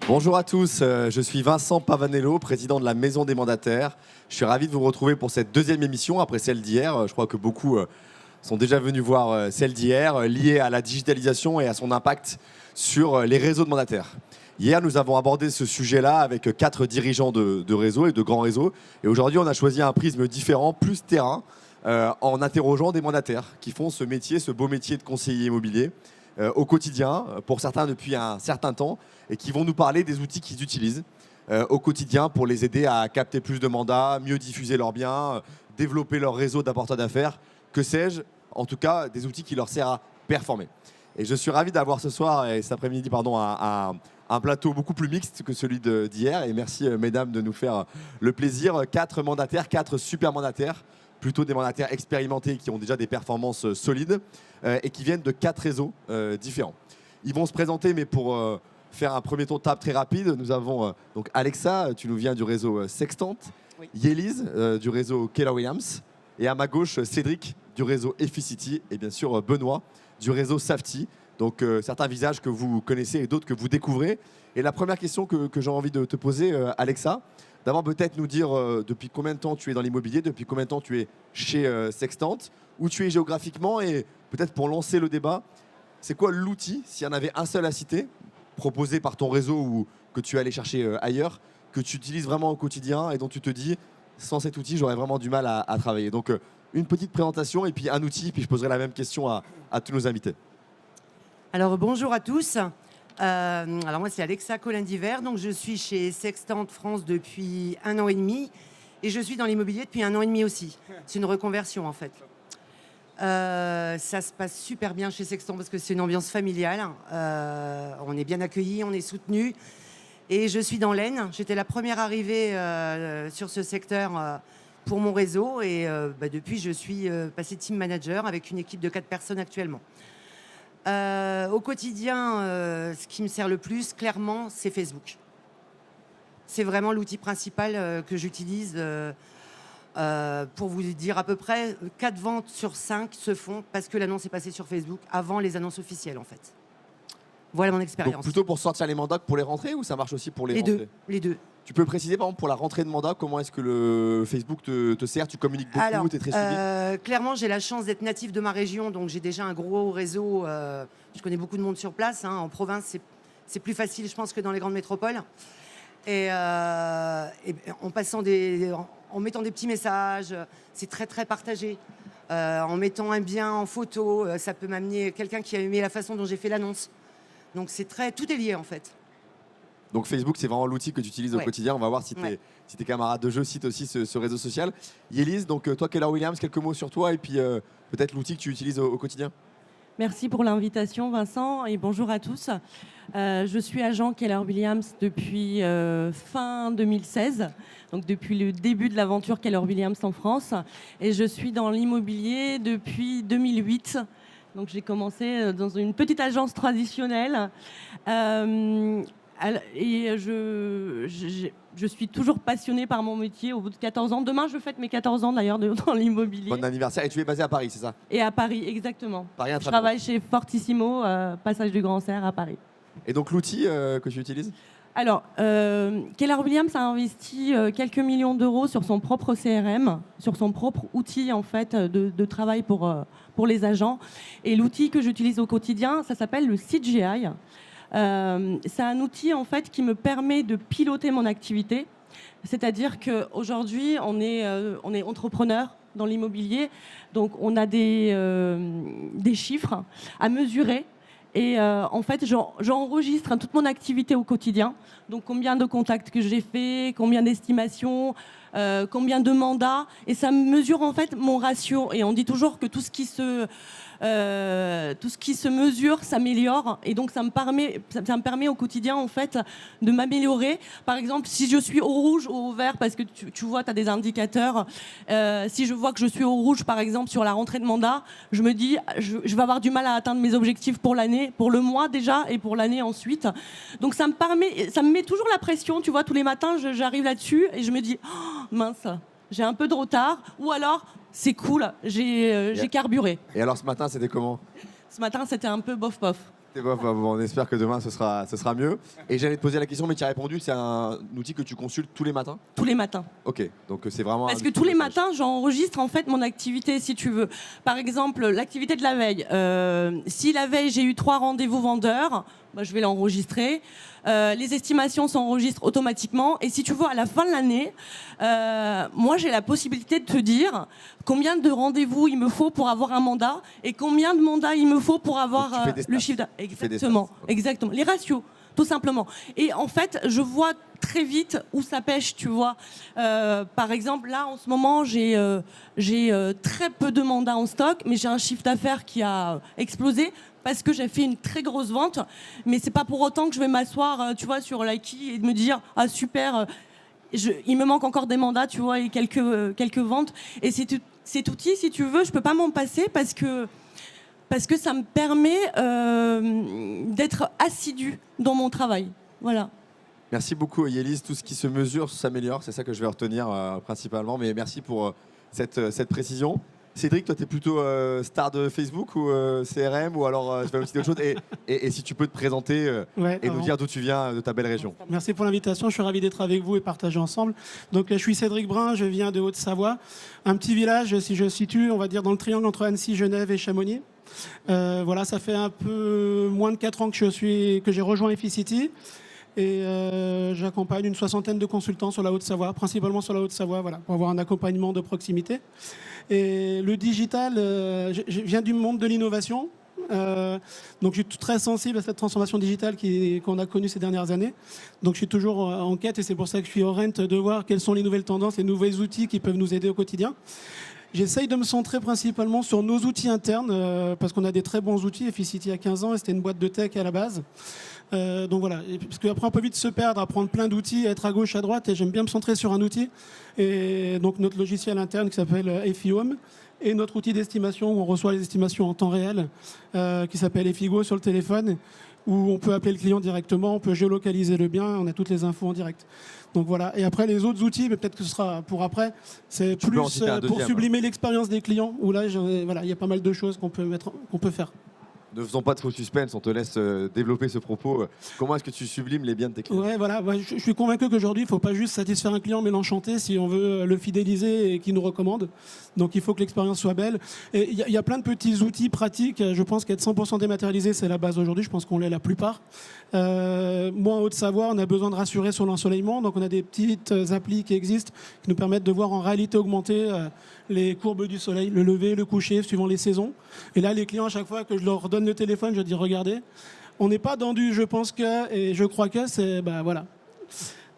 Bonjour à tous, je suis Vincent Pavanello, président de la Maison des Mandataires. Je suis ravi de vous retrouver pour cette deuxième émission après celle d'hier. Je crois que beaucoup sont déjà venus voir celle d'hier, liée à la digitalisation et à son impact sur les réseaux de mandataires. Hier, nous avons abordé ce sujet-là avec 4 dirigeants de réseaux et de grands réseaux. Et aujourd'hui, on a choisi un prisme différent, plus terrain, en interrogeant des mandataires qui font ce métier, ce beau métier de conseiller immobilier au quotidien, pour certains depuis un certain temps, et qui vont nous parler des outils qu'ils utilisent au quotidien pour les aider à capter plus de mandats, mieux diffuser leurs biens, développer leur réseau d'apporteurs d'affaires, que sais-je, en tout cas des outils qui leur servent à performer. Et je suis ravi d'avoir ce soir et cet après-midi un plateau beaucoup plus mixte que celui d'hier. Et merci mesdames de nous faire le plaisir. 4 mandataires, 4 super mandataires, plutôt des mandataires expérimentés qui ont déjà des performances solides et qui viennent de 4 réseaux différents. Ils vont se présenter, mais pour faire un premier tour de table très rapide, nous avons donc Alexa, tu nous viens du réseau Sextant, oui. Yélise du réseau Keller Williams, et à ma gauche Cédric du réseau Efficity, et bien sûr Benoît du réseau Safety. Donc certains visages que vous connaissez et d'autres que vous découvrez. Et la première question que j'ai envie de te poser, Alexa, d'abord peut-être nous dire depuis combien de temps tu es dans l'immobilier, depuis combien de temps tu es chez Sextant, où tu es géographiquement, et peut-être pour lancer le débat, c'est quoi l'outil, s'il y en avait un seul à citer, proposé par ton réseau ou que tu es allé chercher ailleurs, que tu utilises vraiment au quotidien et dont tu te dis, sans cet outil, j'aurais vraiment du mal à travailler. Donc une petite présentation et puis un outil, puis je poserai la même question à tous nos invités. Alors bonjour à tous. Alors moi c'est Alexa Colin-Diver, donc je suis chez Sextant France depuis 1 an et demi et je suis dans l'immobilier depuis 1 an et demi aussi. C'est une reconversion en fait. Ça se passe super bien chez Sextant parce que c'est une ambiance familiale. On est bien accueillis, on est soutenus. Et je suis dans l'Aisne. J'étais la première arrivée sur ce secteur pour mon réseau. Et depuis, je suis passée team manager avec une équipe de 4 personnes actuellement. Au quotidien, ce qui me sert le plus, clairement, c'est Facebook. C'est vraiment l'outil principal que j'utilise. Pour vous dire à peu près 4 ventes sur 5 se font parce que l'annonce est passée sur Facebook avant les annonces officielles en fait. Voilà mon expérience. Donc plutôt pour sortir les mandats que pour les rentrées, ou ça marche aussi pour les rentrées? Les deux. Tu peux préciser par exemple pour la rentrée de mandat, comment est-ce que le Facebook te sert? Tu communiques beaucoup, tu es très suivi? Clairement j'ai la chance d'être natif de ma région, donc j'ai déjà un gros réseau, je connais beaucoup de monde sur place, hein. En province c'est plus facile je pense que dans les grandes métropoles. Et en mettant des petits messages, c'est très très partagé. En mettant un bien en photo, ça peut m'amener quelqu'un qui a aimé la façon dont j'ai fait l'annonce. Donc tout est lié en fait. Donc Facebook, c'est vraiment l'outil que tu utilises au quotidien. On va voir si tes camarades de jeu citent aussi ce réseau social. Yélise, donc toi Keller Williams, quelques mots sur toi et puis peut-être l'outil que tu utilises au quotidien. Merci pour l'invitation Vincent et bonjour à tous. Je suis agent Keller Williams depuis fin 2016, donc depuis le début de l'aventure Keller Williams en France. Et je suis dans l'immobilier depuis 2008. Donc j'ai commencé dans une petite agence traditionnelle. Et je suis toujours passionnée par mon métier au bout de 14 ans. Demain, je fête mes 14 ans d'ailleurs dans l'immobilier. Bon anniversaire. Et tu es basé à Paris, c'est ça? Et à Paris, exactement. Paris, je travaille chez Fortissimo, passage du Grand Serre à Paris. Et donc l'outil que tu utilises? Alors, Keller Williams a investi quelques millions d'euros sur son propre CRM, sur son propre outil en fait de travail pour les agents. Et l'outil que j'utilise au quotidien, ça s'appelle le CGI. C'est un outil en fait qui me permet de piloter mon activité. C'est-à-dire qu'aujourd'hui, on est entrepreneur dans l'immobilier, donc on a des chiffres à mesurer. Et en fait, j'enregistre toute mon activité au quotidien. Donc, combien de contacts que j'ai fait, combien d'estimations, combien de mandats. Et ça mesure en fait mon ratio. Et on dit toujours que tout ce qui se mesure s'améliore. Et donc, ça me permet au quotidien en fait de m'améliorer. Par exemple, si je suis au rouge ou au vert, parce que tu vois, tu as des indicateurs. Si je vois que je suis au rouge, par exemple, sur la rentrée de mandat, je me dis, je vais avoir du mal à atteindre mes objectifs pour l'année, pour le mois déjà, et pour l'année ensuite. Donc, ça me met toujours la pression. Tu vois, tous les matins, j'arrive là-dessus et je me dis, oh, mince, j'ai un peu de retard. Ou alors, c'est cool, j'ai carburé. Et alors ce matin, c'était comment? Ce matin, c'était un peu bof-bof. On espère que demain, ce sera mieux. Et j'allais te poser la question, mais tu as répondu, c'est un outil que tu consultes tous les matins? Tous les matins. Ok, donc c'est vraiment... Parce que tous les matins, j'enregistre en fait mon activité, si tu veux. Par exemple, l'activité de la veille. Si la veille, j'ai eu 3 rendez-vous vendeurs, bah, je vais l'enregistrer. Les estimations s'enregistrent automatiquement. Et si tu veux, à la fin de l'année, moi, j'ai la possibilité de te dire combien de rendez-vous il me faut pour avoir un mandat et combien de mandats il me faut pour avoir le chiffre d'affaires. Exactement, exactement. Les ratios, tout simplement. Et en fait, je vois très vite où ça pêche, tu vois. Par exemple, là, en ce moment, j'ai très peu de mandats en stock, mais j'ai un chiffre d'affaires qui a explosé parce que j'ai fait une très grosse vente. Mais c'est pas pour autant que je vais m'asseoir, tu vois, sur Likee et de me dire « Ah, super, il me manque encore des mandats, tu vois, et quelques ventes. » Et cet outil, si tu veux, je peux pas m'en passer parce que ça me permet d'être assidu dans mon travail. Voilà. Merci beaucoup, Yélise. Tout ce qui se mesure s'améliore. C'est ça que je vais retenir principalement. Mais merci pour cette précision. Cédric, toi, tu es plutôt star de Facebook ou CRM ou alors tu fais aussi d'autres choses et si tu peux te présenter et nous dire d'où tu viens, de ta belle région. Merci pour l'invitation. Je suis ravi d'être avec vous et partager ensemble. Donc, je suis Cédric Brun. Je viens de Haute-Savoie. Un petit village, si je situe, on va dire, dans le triangle entre Annecy, Genève et Chamonix. Voilà, ça fait un peu moins de 4 ans que j'ai rejoint Efficity. Et j'accompagne une 60aine de consultants sur la Haute-Savoie, principalement sur la Haute-Savoie, voilà, pour avoir un accompagnement de proximité. Et le digital, je viens du monde de l'innovation, donc je suis très sensible à cette transformation digitale qu'on a connue ces dernières années. Donc je suis toujours en quête et c'est pour ça que je suis au rent de voir quelles sont les nouvelles tendances, les nouveaux outils qui peuvent nous aider au quotidien. J'essaye de me centrer principalement sur nos outils internes, parce qu'on a des très bons outils. Efficity a 15 ans et c'était une boîte de tech à la base. Donc voilà, parce qu'après on peut vite se perdre, à prendre plein d'outils, être à gauche, à droite, et j'aime bien me centrer sur un outil. Et donc notre logiciel interne qui s'appelle EFIHome, et notre outil d'estimation où on reçoit les estimations en temps réel, qui s'appelle EFIGO sur le téléphone, où on peut appeler le client directement, on peut géolocaliser le bien, on a toutes les infos en direct. Donc voilà, et après les autres outils, mais peut-être que ce sera pour après, c'est plus pour sublimer l'expérience des clients, où là, voilà, il y a pas mal de choses qu'on peut faire. Ne faisons pas de faux suspense, on te laisse développer ce propos. Comment est-ce que tu sublimes les biens de tes clients? Ouais, voilà, je suis convaincu qu'aujourd'hui, il ne faut pas juste satisfaire un client mais l'enchanter si on veut le fidéliser et qu'il nous recommande. Donc il faut que l'expérience soit belle. Et il y a plein de petits outils pratiques. Je pense qu'être 100% dématérialisé, c'est la base aujourd'hui. Je pense qu'on l'est la plupart. Moi, en Haute-Savoie, on a besoin de rassurer sur l'ensoleillement. Donc on a des petites applis qui existent qui nous permettent de voir en réalité augmentée les courbes du soleil, le lever, le coucher, suivant les saisons. Et là, les clients, à chaque fois que je leur donne le téléphone, je dis regardez, on n'est pas dans du je pense que et je crois que, c'est voilà.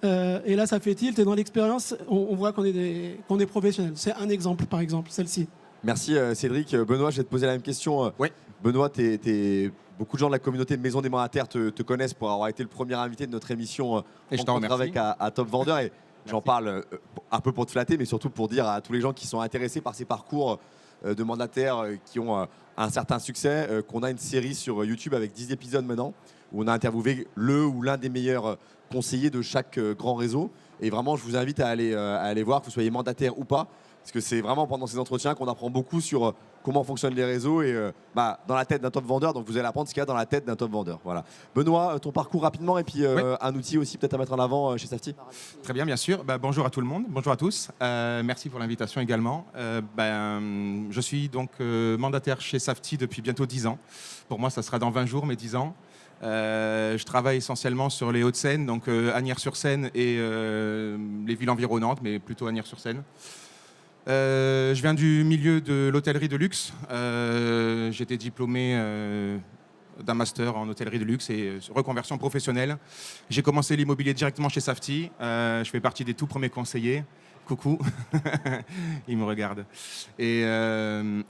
Et là, ça fait tilt et dans l'expérience, on voit qu'on est professionnel. C'est un exemple, par exemple, celle-ci. Merci Cédric. Benoît, je vais te poser la même question. Oui. Benoît, beaucoup de gens de la communauté Maison des Mandataires te connaissent pour avoir été le premier invité de notre émission et je t'en remercie. avec à Top Vendeur. Et j'en parle un peu pour te flatter, mais surtout pour dire à tous les gens qui sont intéressés par ces parcours de mandataires qui ont un certain succès, qu'on a une série sur YouTube avec 10 épisodes maintenant, où on a interviewé le ou l'un des meilleurs conseillers de chaque grand réseau. Et vraiment, je vous invite à aller voir, que vous soyez mandataire ou pas, parce que c'est vraiment pendant ces entretiens qu'on apprend beaucoup sur comment fonctionnent les réseaux et dans la tête d'un top vendeur. Donc vous allez apprendre ce qu'il y a dans la tête d'un top vendeur. Voilà. Benoît, ton parcours rapidement et puis un outil aussi peut-être à mettre en avant chez Safety. Très bien, bien sûr. Bonjour à tout le monde, bonjour à tous. Merci pour l'invitation également. Je suis donc mandataire chez Safety depuis bientôt 10 ans. Pour moi, ça sera dans 20 jours, mes 10 ans. Je travaille essentiellement sur les Hauts-de-Seine, donc Asnières-sur-Seine et les villes environnantes, mais plutôt Asnières-sur-Seine. Je viens du milieu de l'hôtellerie de luxe. J'étais diplômé d'un master en hôtellerie de luxe et reconversion professionnelle. J'ai commencé l'immobilier directement chez Safety. Je fais partie des tout premiers conseillers. Coucou, il me regarde. Et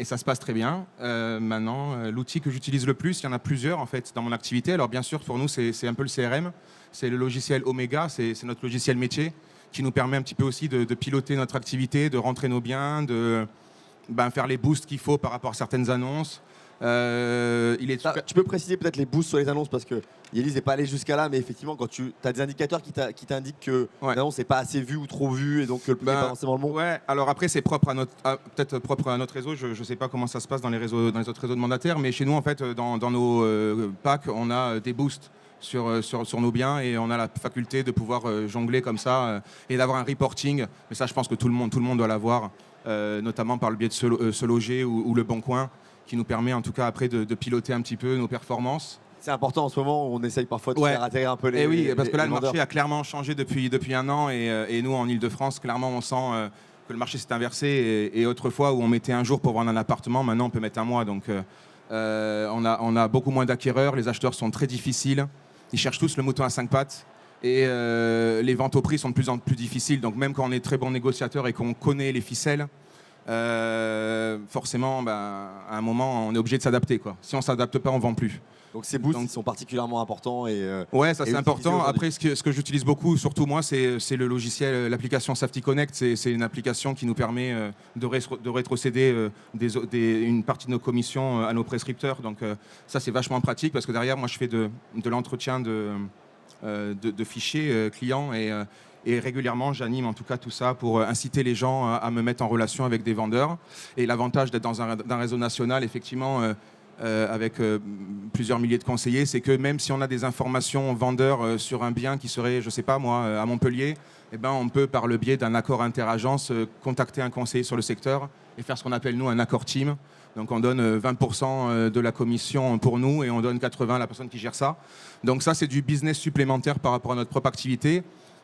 ça se passe très bien. Maintenant, l'outil que j'utilise le plus, il y en a plusieurs en fait dans mon activité. Alors bien sûr, pour nous, c'est un peu le CRM. C'est le logiciel Omega, c'est notre logiciel métier qui nous permet un petit peu aussi de piloter notre activité, de rentrer nos biens, de faire les boosts qu'il faut par rapport à certaines annonces. Il est super- Tu peux préciser peut-être les boosts sur les annonces parce que Yélise n'est pas allé jusqu'à là, mais effectivement, quand tu as des indicateurs qui t'indiquent que Ouais. l'annonce n'est pas assez vue ou trop vue et donc que le prix n'est pas forcément le bon. Ouais, alors après, c'est propre à peut-être propre à notre réseau. Je ne sais pas comment ça se passe dans les autres réseaux de mandataires, mais chez nous, en fait, dans nos packs, on a des boosts sur nos biens et on a la faculté de pouvoir jongler comme ça et d'avoir un reporting. Mais ça, je pense que tout le monde doit l'avoir, notamment par le biais de Se Loger ou Le Bon Coin, qui nous permet en tout cas après de piloter un petit peu nos performances. C'est important en ce moment, on essaye parfois de faire atterrir un peu les. Et oui, parce que là, les le marché vendeurs. a clairement changé depuis un an et nous, en Ile-de-France, clairement, on sent que le marché s'est inversé et autrefois, où on mettait un jour pour vendre un appartement, maintenant, on peut mettre un mois. Donc, on a beaucoup moins d'acquéreurs, les acheteurs sont très difficiles, ils cherchent tous le mouton à 5 pattes. Et les ventes au prix sont de plus en plus difficiles. Donc même quand on est très bon négociateur et qu'on connaît les ficelles, forcément, à un moment, on est obligé de s'adapter, quoi. Si on ne s'adapte pas, on ne vend plus. Donc ces boosts ils sont particulièrement importants. Ouais, ça c'est utilisés important. aujourd'hui. Après, ce que j'utilise beaucoup, surtout moi, c'est le logiciel, l'application Safety Connect. C'est une application qui nous permet de rétrocéder une partie de nos commissions à nos prescripteurs. Donc ça, c'est vachement pratique parce que derrière, moi, je fais de l'entretien de fichiers clients et régulièrement, j'anime en tout cas tout ça pour inciter les gens à me mettre en relation avec des vendeurs. Et l'avantage d'être dans un réseau national, effectivement, avec plusieurs milliers de conseillers, c'est que même si on a des informations vendeurs sur un bien qui serait, je ne sais pas moi, à Montpellier, eh ben, on peut, par le biais d'un accord interagence, contacter un conseiller sur le secteur et faire ce qu'on appelle, nous, un accord team. Donc on donne 20% de la commission pour nous et on donne 80% à la personne qui gère ça. Donc ça, c'est du business supplémentaire par rapport à notre propre activité.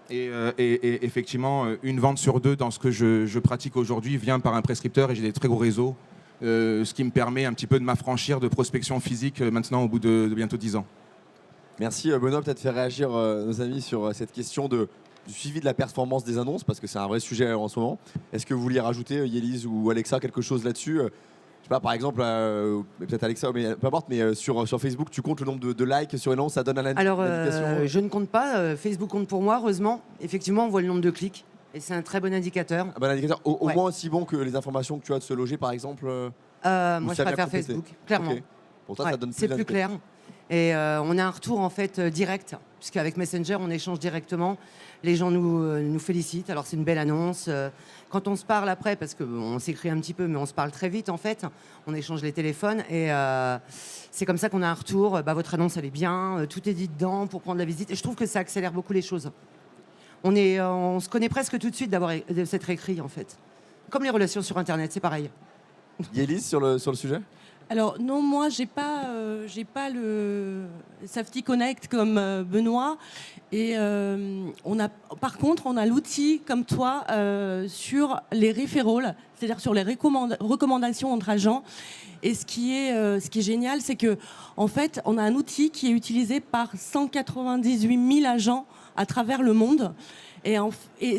Et effectivement, une vente sur deux dans ce que je pratique aujourd'hui vient par un prescripteur et j'ai des très gros réseaux, ce qui me permet un petit peu de m'affranchir de prospection physique maintenant au bout de bientôt 10 ans. Merci Benoît, peut-être faire réagir nos amis sur cette question du suivi de la performance des annonces parce que c'est un vrai sujet en ce moment. Est-ce que vous vouliez rajouter, Yélise ou Alexa, quelque chose là-dessus? Je sais pas, par exemple, peut-être Alexa, mais peu importe, mais sur Facebook, tu comptes le nombre de likes sur une annonce, ça donne un Alors, indication je ne compte pas. Facebook compte pour moi, heureusement. Effectivement, on voit le nombre de clics. Et c'est un très bon indicateur. Un bon indicateur, au Ouais. moins aussi bon que les informations que tu as de Se Loger, par exemple. Moi, ça je vient préfère compléter. Facebook, clairement. Ok. Pour toi, Ouais, ça donne c'est plus d'indications. clair. Et on a un retour en fait direct, puisqu'avec Messenger, on échange directement. Les gens nous félicitent. Alors c'est une belle annonce. Quand on se parle après, parce qu'on s'écrit un petit peu, mais on se parle très vite en fait, on échange les téléphones et c'est comme ça qu'on a un retour. Votre annonce, elle est bien, tout est dit dedans pour prendre la visite. Et je trouve que ça accélère beaucoup les choses. On se connaît presque tout de suite de s'être écrit en fait. Comme les relations sur Internet, c'est pareil. Yélise, sur le sujet. Alors non, moi j'ai pas le Safety Connect comme Benoît et par contre on a l'outil comme toi sur les referrals, c'est-à-dire sur les recommandations entre agents. Et ce qui est génial, c'est que en fait on a un outil qui est utilisé par 198 000 agents à travers le monde et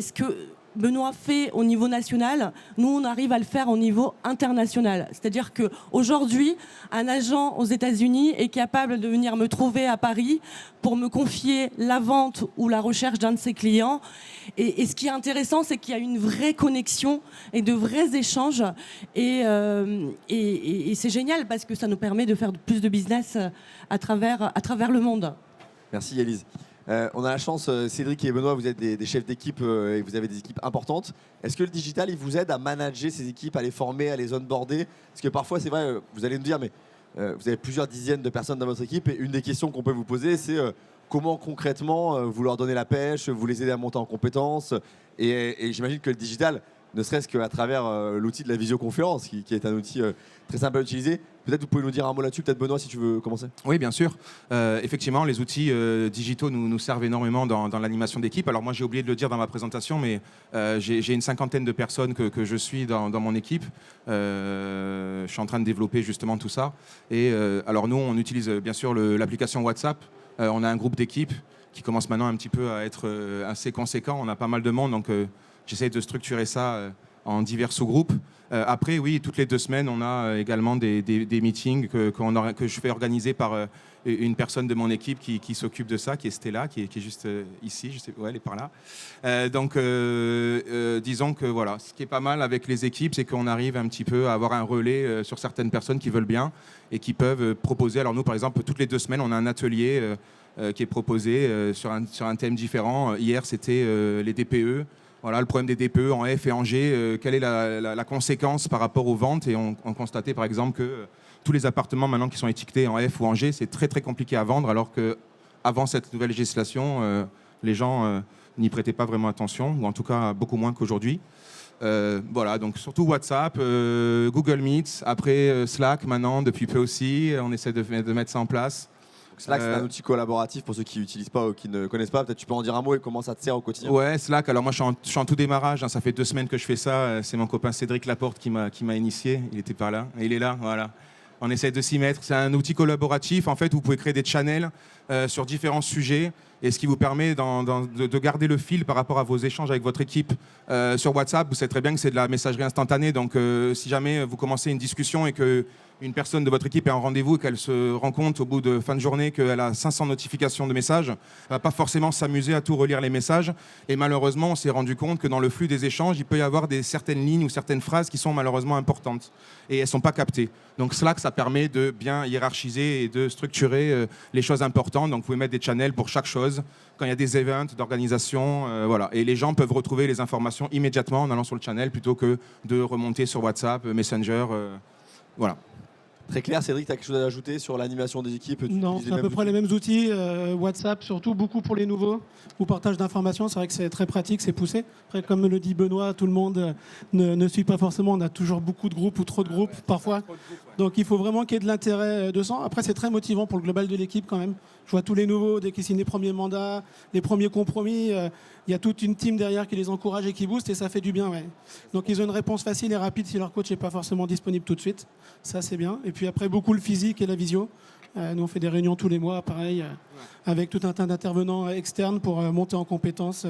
ce que Benoît fait au niveau national, nous on arrive à le faire au niveau international. C'est-à-dire qu'aujourd'hui, un agent aux États-Unis est capable de venir me trouver à Paris pour me confier la vente ou la recherche d'un de ses clients. Et ce qui est intéressant, c'est qu'il y a une vraie connexion et de vrais échanges. Et c'est génial parce que ça nous permet de faire plus de business à travers le monde. Merci Yélise. On a la chance, Cédric et Benoît, vous êtes des chefs d'équipe et vous avez des équipes importantes. Est-ce que le digital, il vous aide à manager ces équipes, à les former, à les onboarder? Parce que parfois, c'est vrai, vous allez nous dire, mais vous avez plusieurs dizaines de personnes dans votre équipe et une des questions qu'on peut vous poser, c'est comment concrètement vous leur donnez la pêche, vous les aidez à monter en compétences. Et j'imagine que le digital, ne serait-ce qu'à travers l'outil de la visioconférence, qui est un outil très simple à utiliser. Peut-être vous pouvez nous dire un mot là-dessus, peut-être Benoît, si tu veux commencer. Oui, bien sûr. Effectivement, les outils digitaux nous servent énormément dans l'animation d'équipe. Alors moi, j'ai oublié de le dire dans ma présentation, mais j'ai une cinquantaine de personnes que je suis dans mon équipe. Je suis en train de développer justement tout ça. Et alors nous, on utilise bien sûr l'application WhatsApp. On a un groupe d'équipe qui commence maintenant un petit peu à être assez conséquent. On a pas mal de monde, donc j'essaie de structurer ça en divers sous-groupes. Après, oui, toutes les 2 semaines, on a également des meetings que je fais organiser par une personne de mon équipe qui s'occupe de ça, qui est Stella, qui est juste ici, je sais, ouais, elle est par là. Donc, disons que voilà, ce qui est pas mal avec les équipes, c'est qu'on arrive un petit peu à avoir un relais sur certaines personnes qui veulent bien et qui peuvent proposer. Alors nous, par exemple, toutes les 2 semaines, on a un atelier qui est proposé sur un thème différent. Hier, c'était les DPE. Voilà, le problème des DPE en F et en G, quelle est la conséquence par rapport aux ventes? Et on constatait par exemple que tous les appartements maintenant qui sont étiquetés en F ou en G, c'est très très compliqué à vendre, alors qu'avant cette nouvelle législation, les gens n'y prêtaient pas vraiment attention, ou en tout cas beaucoup moins qu'aujourd'hui. Voilà, donc surtout WhatsApp, Google Meet, après Slack maintenant, depuis peu aussi, on essaie de mettre ça en place. Slack, c'est un outil collaboratif pour ceux qui n'utilisent pas ou qui ne connaissent pas. Peut-être tu peux en dire un mot et comment ça te sert au quotidien. Ouais, Slack. Alors moi, je suis en tout démarrage. Hein, ça fait 2 semaines que je fais ça. C'est mon copain Cédric Laporte qui m'a initié. Il était par là. Et il est là, voilà. On essaie de s'y mettre. C'est un outil collaboratif. En fait, vous pouvez créer des channels sur différents sujets. Et ce qui vous permet de garder le fil par rapport à vos échanges avec votre équipe. Sur WhatsApp, vous savez très bien que c'est de la messagerie instantanée. Donc, si jamais vous commencez une discussion et qu'une personne de votre équipe est en rendez-vous et qu'elle se rend compte au bout de fin de journée qu'elle a 500 notifications de messages, elle ne va pas forcément s'amuser à tout relire les messages. Et malheureusement, on s'est rendu compte que dans le flux des échanges, il peut y avoir certaines lignes ou certaines phrases qui sont malheureusement importantes. Et elles ne sont pas captées. Donc Slack, ça permet de bien hiérarchiser et de structurer les choses importantes. Donc vous pouvez mettre des channels pour chaque chose. Quand il y a des events d'organisation, voilà. Et les gens peuvent retrouver les informations immédiatement en allant sur le channel plutôt que de remonter sur WhatsApp, Messenger. Voilà. Très clair, Cédric, tu as quelque chose à ajouter sur l'animation des équipes? Non, c'est à peu près les mêmes outils. WhatsApp, surtout beaucoup pour les nouveaux, ou partage d'informations. C'est vrai que c'est très pratique, c'est poussé. Après, comme le dit Benoît, tout le monde ne suit pas forcément. On a toujours beaucoup de groupes ou trop de groupes parfois. Donc il faut vraiment qu'il y ait de l'intérêt de ça. Après, c'est très motivant pour le global de l'équipe quand même. Je vois tous les nouveaux, dès qu'ils signent les premiers mandats, les premiers compromis. Il y a toute une team derrière qui les encourage et qui booste et ça fait du bien. Ouais. Donc ils ont une réponse facile et rapide si leur coach n'est pas forcément disponible tout de suite. Ça, c'est bien. Et puis après, beaucoup le physique et la visio. Nous, on fait des réunions tous les mois, pareil, avec tout un tas d'intervenants externes pour monter en compétences,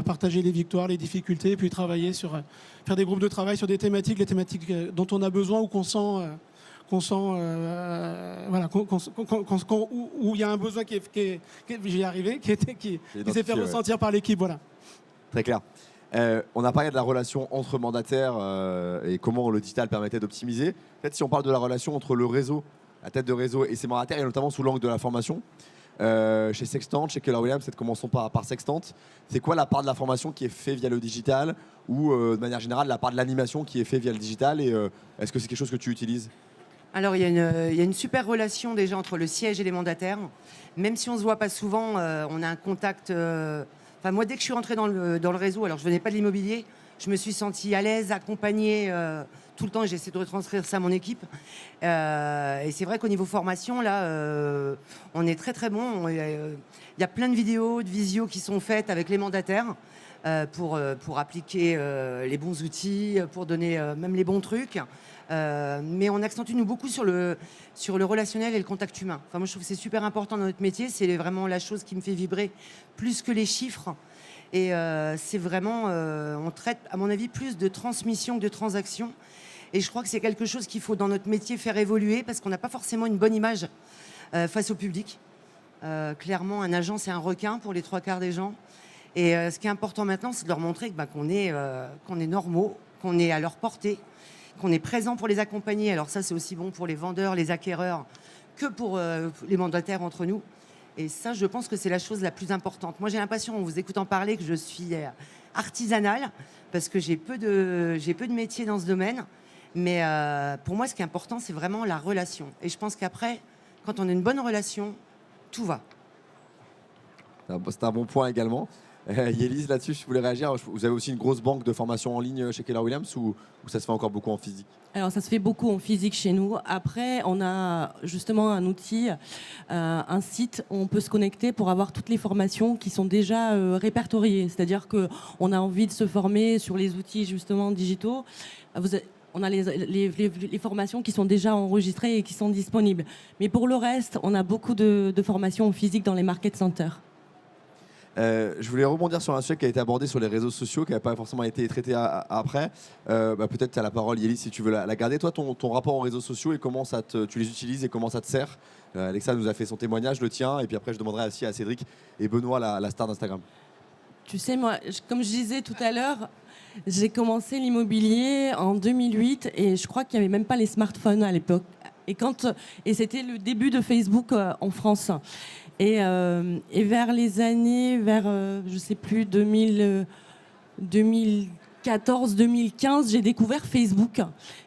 partager les victoires, les difficultés, et puis travailler faire des groupes de travail sur des thématiques, les thématiques dont on a besoin ou qu'on sent... voilà, où il y a un besoin qui j'y ai arrivé, qui s'est fait ressentir par l'équipe. Voilà. Très clair. On a parlé de la relation entre mandataires et comment le digital permettait d'optimiser. Peut-être si on parle de la relation entre le réseau, la tête de réseau et ses mandataires, et notamment sous l'angle de la formation. Chez Sextant, chez Keller Williams, peut-être commençons par Sextant. C'est quoi la part de la formation qui est faite via le digital ou de manière générale la part de l'animation qui est faite via le digital et est-ce que c'est quelque chose que tu utilises? Alors, il y a une super relation déjà entre le siège et les mandataires. Même si on ne se voit pas souvent, on a un contact. Enfin, moi, dès que je suis rentrée dans le réseau, alors je ne venais pas de l'immobilier, je me suis sentie à l'aise, accompagnée tout le temps. J'essaie de retranscrire ça à mon équipe. Et c'est vrai qu'au niveau formation, là, on est très, très bon. Il y a plein de vidéos, de visio qui sont faites avec les mandataires pour appliquer les bons outils, pour donner même les bons trucs. Mais on accentue nous beaucoup sur le relationnel et le contact humain. Enfin, moi, je trouve que c'est super important dans notre métier. C'est vraiment la chose qui me fait vibrer plus que les chiffres. Et c'est vraiment, on traite, à mon avis, plus de transmission que de transaction. Et je crois que c'est quelque chose qu'il faut dans notre métier faire évoluer parce qu'on n'a pas forcément une bonne image face au public. Clairement, un agent, c'est un requin pour les 3/4 des gens. Et ce qui est important maintenant, c'est de leur montrer qu'on est normaux, qu'on est à leur portée, qu'on est présent pour les accompagner. Alors ça, c'est aussi bon pour les vendeurs, les acquéreurs, que pour les mandataires entre nous. Et ça, je pense que c'est la chose la plus importante. Moi, j'ai l'impression, en vous écoutant parler, que je suis artisanale, parce que j'ai peu de métiers dans ce domaine. Mais pour moi, ce qui est important, c'est vraiment la relation. Et je pense qu'après, quand on a une bonne relation, tout va. C'est un bon point également. Yélise, là-dessus, je voulais réagir. Vous avez aussi une grosse banque de formation en ligne chez Keller Williams ou ça se fait encore beaucoup en physique? Alors, ça se fait beaucoup en physique chez nous. Après, on a justement un outil, un site où on peut se connecter pour avoir toutes les formations qui sont déjà répertoriées. C'est-à-dire qu'on a envie de se former sur les outils justement digitaux. On a les formations qui sont déjà enregistrées et qui sont disponibles. Mais pour le reste, on a beaucoup de formations en physique dans les market centers. Je voulais rebondir sur un sujet qui a été abordé sur les réseaux sociaux, qui n'a pas forcément été traité après. Peut-être tu as la parole, Yélis, si tu veux la garder. Toi, ton rapport aux réseaux sociaux et comment tu les utilises et comment ça te sert. Alexa nous a fait son témoignage, le tien, et puis après je demanderai aussi à Cédric et Benoît, la star d'Instagram. Tu sais, moi, comme je disais tout à l'heure, j'ai commencé l'immobilier en 2008 et je crois qu'il n'y avait même pas les smartphones à l'époque. Et c'était le début de Facebook en France. Et vers les années, je sais plus, 2014-2015, j'ai découvert Facebook.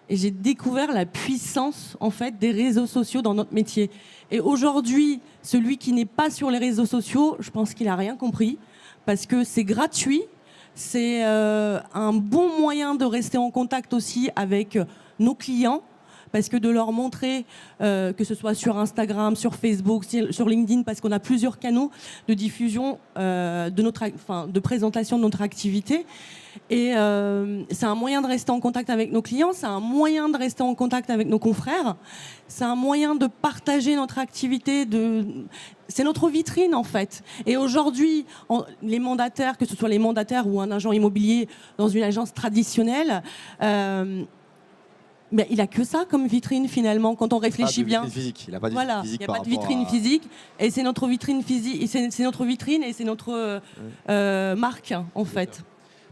Et j'ai découvert la puissance, en fait, des réseaux sociaux dans notre métier. Et aujourd'hui, celui qui n'est pas sur les réseaux sociaux, je pense qu'il n'a rien compris. Parce que c'est gratuit, c'est un bon moyen de rester en contact aussi avec nos clients. Parce que de leur montrer, que ce soit sur Instagram, sur Facebook, sur LinkedIn, parce qu'on a plusieurs canaux de diffusion, de présentation de notre activité. Et c'est un moyen de rester en contact avec nos clients, c'est un moyen de rester en contact avec nos confrères, c'est un moyen de partager notre activité, c'est notre vitrine en fait. Et aujourd'hui, les mandataires, que ce soit les mandataires ou un agent immobilier dans une agence traditionnelle, mais il n'a que ça comme vitrine finalement quand on réfléchit bien. Il n'a pas de vitrine physique. Il n'y a pas de vitrine physique et c'est notre vitrine physique, c'est notre vitrine et c'est notre marque en fait.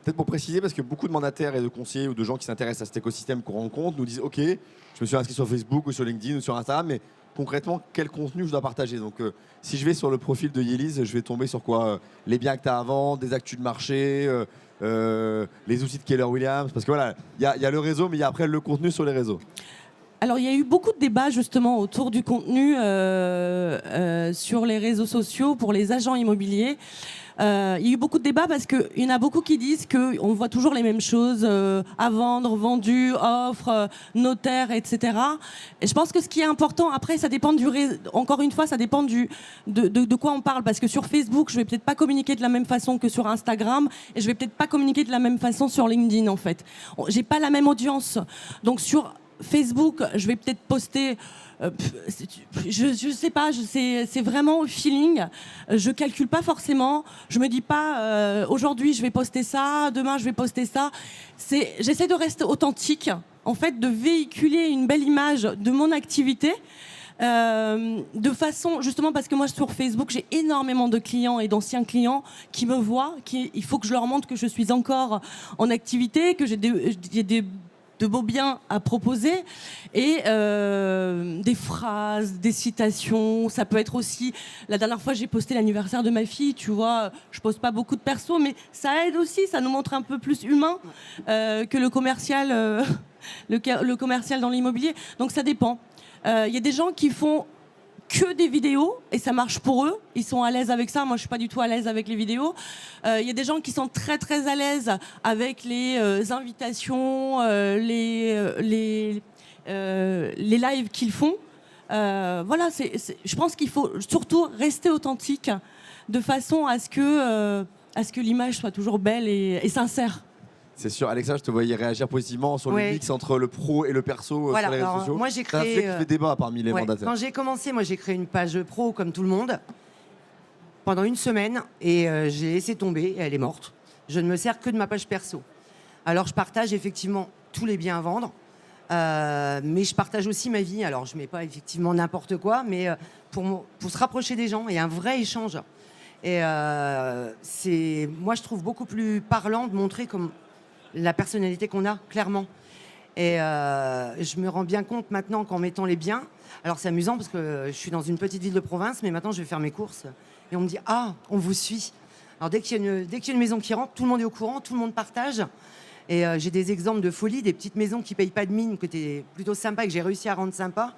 Peut-être pour préciser, parce que beaucoup de mandataires et de conseillers ou de gens qui s'intéressent à cet écosystème qu'on rencontre nous disent OK, je me suis inscrit sur Facebook ou sur LinkedIn ou sur Instagram, mais concrètement, quel contenu je dois partager? Donc, si je vais sur le profil de Yélis, je vais tomber sur quoi? Les biens que tu as à vendre, des actus de marché, les outils de Keller Williams. Parce que voilà, il y a le réseau, mais il y a après le contenu sur les réseaux. Alors, il y a eu beaucoup de débats justement autour du contenu sur les réseaux sociaux pour les agents immobiliers. Il y a eu beaucoup de débats parce qu'il y en a beaucoup qui disent qu'on voit toujours les mêmes choses, à vendre, vendu, offre, notaire, etc. Et je pense que ce qui est important, après, ça dépend encore une fois, ça dépend de quoi on parle. Parce que sur Facebook, je vais peut-être pas communiquer de la même façon que sur Instagram et je vais peut-être pas communiquer de la même façon sur LinkedIn, en fait. J'ai pas la même audience. Donc, sur Facebook, je vais peut-être poster... je sais pas, c'est vraiment au feeling. Je calcule pas forcément. Je me dis pas aujourd'hui je vais poster ça, demain je vais poster ça. J'essaie de rester authentique, en fait, de véhiculer une belle image de mon activité. De façon, justement, parce que moi sur Facebook j'ai énormément de clients et d'anciens clients qui me voient, il faut que je leur montre que je suis encore en activité, que j'ai de beaux biens à proposer et des phrases, des citations. Ça peut être aussi, la dernière fois j'ai posté l'anniversaire de ma fille, tu vois, je poste pas beaucoup de perso, mais ça aide aussi, ça nous montre un peu plus humain que le commercial, le commercial dans l'immobilier. Donc ça dépend. Il y a des gens qui font que des vidéos et ça marche pour eux, ils sont à l'aise avec ça. Moi je suis pas du tout à l'aise avec les vidéos. Il y a des gens qui sont très très à l'aise avec les invitations, les lives qu'ils font. Voilà, je pense qu'il faut surtout rester authentique de façon à ce que l'image soit toujours belle et sincère. C'est sûr, Alexa, je te voyais réagir positivement sur le mix entre le pro et le perso sur les réseaux sociaux. Moi, j'ai créé. Ça fait débat parmi les mandataires. Quand j'ai commencé, moi, j'ai créé une page pro comme tout le monde pendant une semaine et j'ai laissé tomber et elle est morte. Je ne me sers que de ma page perso. Alors, je partage effectivement tous les biens à vendre, mais je partage aussi ma vie. Alors, je mets pas effectivement n'importe quoi, mais pour se rapprocher des gens et un vrai échange. Et moi, je trouve beaucoup plus parlant de montrer comme la personnalité qu'on a, clairement. Et je me rends bien compte maintenant qu'en mettant les biens, alors c'est amusant parce que je suis dans une petite ville de province, mais maintenant je vais faire mes courses et on me dit « Ah, on vous suit ». Alors dès qu'il y a une maison qui rentre, tout le monde est au courant, tout le monde partage. Et j'ai des exemples de folie, des petites maisons qui ne payent pas de mine, que t'es plutôt sympa et que j'ai réussi à rendre sympa.